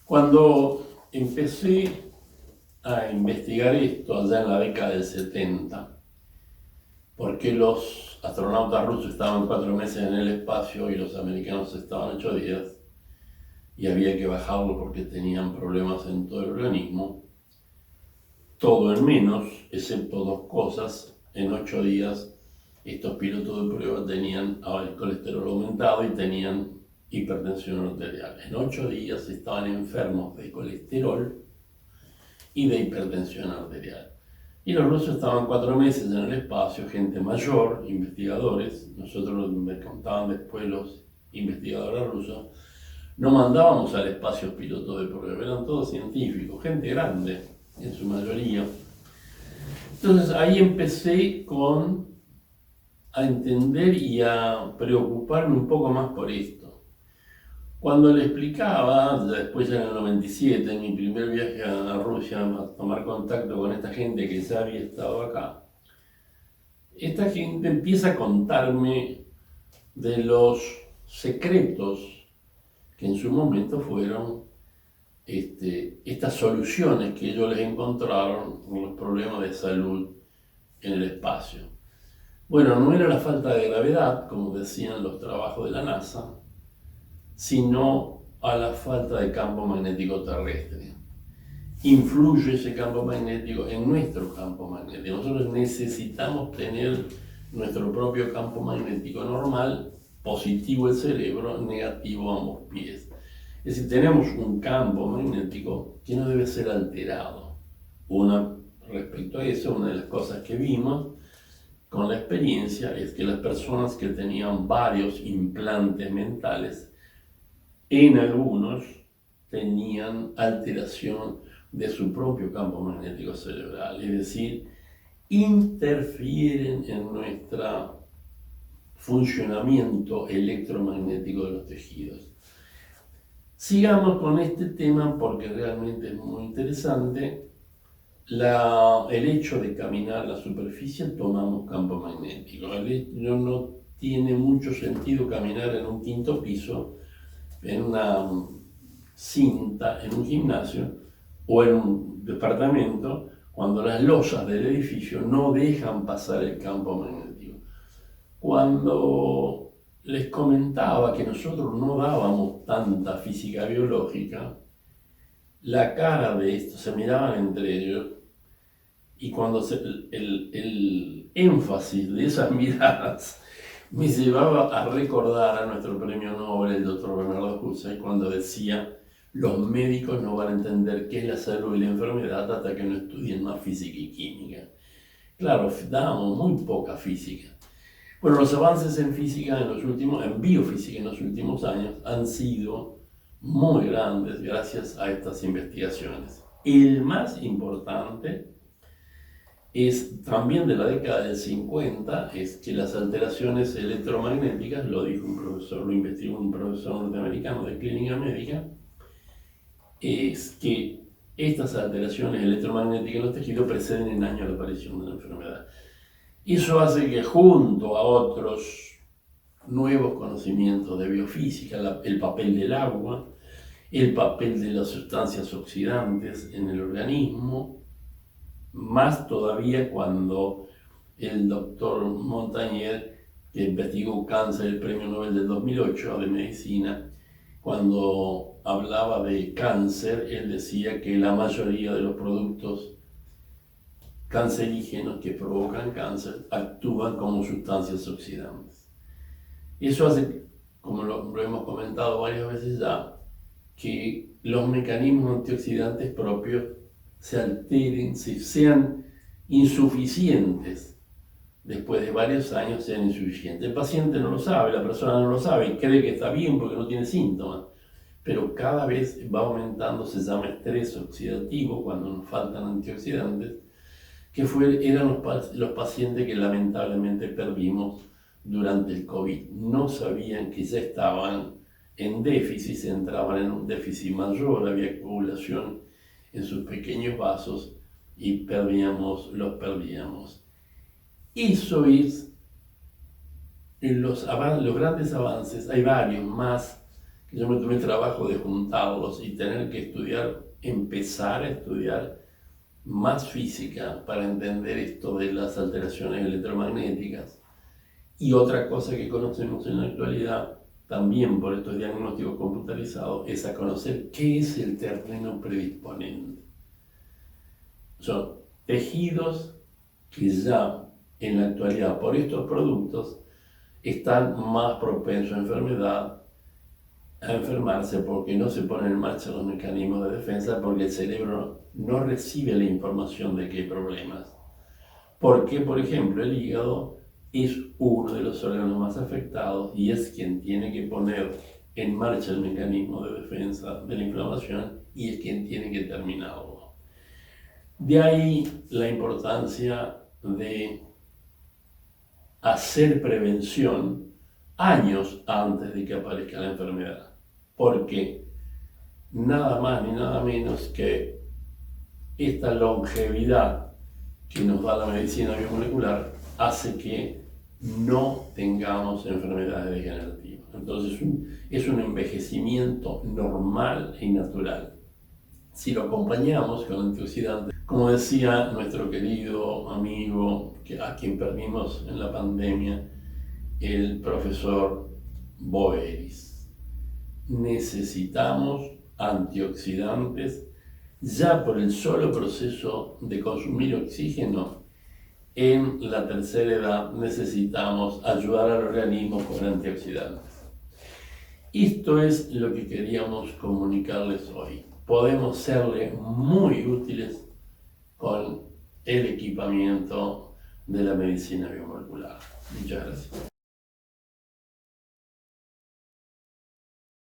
Cuando empecé a investigar esto allá en la década del 70, porque los astronautas rusos estaban 4 meses en el espacio y los americanos estaban 8 días, y había que bajarlo porque tenían problemas en todo el organismo, todo en menos, excepto dos cosas. En 8 días estos pilotos de prueba tenían el colesterol aumentado y tenían hipertensión arterial. En 8 días estaban enfermos de colesterol y de hipertensión arterial. Y los rusos estaban 4 meses en el espacio, gente mayor, investigadores. Nosotros, me contaban después los investigadores rusos, no mandábamos al espacio pilotos de prueba, eran todos científicos, gente grande en su mayoría. Entonces ahí empecé a entender y a preocuparme un poco más por esto. Cuando le explicaba, después ya en el 97, en mi primer viaje a Rusia, a tomar contacto con esta gente que ya había estado acá, esta gente empieza a contarme de los secretos que en su momento fueron estas soluciones que ellos les encontraron con los problemas de salud en el espacio. Bueno, no era la falta de gravedad, como decían los trabajos de la NASA, sino a la falta de campo magnético terrestre. Influye ese campo magnético en nuestro campo magnético. Nosotros necesitamos tener nuestro propio campo magnético normal, positivo el cerebro, negativo ambos pies. Es decir, tenemos un campo magnético que no debe ser alterado. Respecto a eso, una de las cosas que vimos con la experiencia es que las personas que tenían varios implantes mentales, en algunos tenían alteración de su propio campo magnético cerebral, es decir, interfieren en nuestro funcionamiento electromagnético de los tejidos. Sigamos con este tema porque realmente es muy interesante. El hecho de caminar la superficie tomamos campo magnético. No tiene mucho sentido caminar en un quinto piso, en una cinta, en un gimnasio o en un departamento, cuando las losas del edificio no dejan pasar el campo magnético. Cuando les comentaba que nosotros no dábamos tanta física biológica, la cara de estos se miraban entre ellos, y cuando el énfasis de esas miradas me llevaba a recordar a nuestro premio Nobel, el doctor Bernardo Husserl, cuando decía: los médicos no van a entender qué es la salud y la enfermedad hasta que no estudien más física y química. Claro, dábamos muy poca física. Bueno, los avances en física en biofísica en los últimos años han sido muy grandes gracias a estas investigaciones. El más importante es también de la década del 50, es que las alteraciones electromagnéticas, lo investigó un profesor norteamericano de clínica médica, es que estas alteraciones electromagnéticas en los tejidos preceden en años la aparición de la enfermedad. Eso hace que, junto a otros nuevos conocimientos de biofísica, el papel del agua, el papel de las sustancias oxidantes en el organismo, más todavía cuando el doctor Montagnier, que investigó cáncer, el premio Nobel del 2008 de medicina, cuando hablaba de cáncer, él decía que la mayoría de los productos cancerígenos que provocan cáncer actúan como sustancias oxidantes. Eso hace, como lo hemos comentado varias veces ya, que los mecanismos antioxidantes propios se alteren, sean insuficientes. Después de varios años sean insuficientes. El paciente no lo sabe, la persona no lo sabe, cree que está bien porque no tiene síntomas, pero cada vez va aumentando, se llama estrés oxidativo cuando nos faltan antioxidantes, que eran los pacientes que lamentablemente perdimos durante el COVID. No sabían que ya estaban en déficit, se entraban en un déficit mayor, había coagulación en sus pequeños vasos y los perdíamos. Eso es los grandes avances, hay varios más que yo me tomé el trabajo de juntarlos y tener que estudiar, empezar a estudiar más física para entender esto de las alteraciones electromagnéticas. Y otra cosa que conocemos en la actualidad, también por estos diagnósticos computarizados, es a conocer qué es el terreno predisponente. Son tejidos que ya en la actualidad, por estos productos, están más propensos a enfermarse porque no se ponen en marcha los mecanismos de defensa, porque el cerebro no recibe la información de que hay problemas. Porque, por ejemplo, el hígado es uno de los órganos más afectados y es quien tiene que poner en marcha el mecanismo de defensa de la inflamación y es quien tiene que terminarlo. De ahí la importancia de hacer prevención años antes de que aparezca la enfermedad, porque nada más ni nada menos que esta longevidad que nos da la medicina biomolecular hace que no tengamos enfermedades degenerativas. Entonces es un envejecimiento normal y natural. Si lo acompañamos con antioxidantes, como decía nuestro querido amigo a quien perdimos en la pandemia, el profesor Boeris, necesitamos antioxidantes ya por el solo proceso de consumir oxígeno. En la tercera edad necesitamos ayudar al organismo con antioxidantes. Esto es lo que queríamos comunicarles hoy. Podemos serle muy útiles con el equipamiento de la medicina biomolecular. Muchas gracias.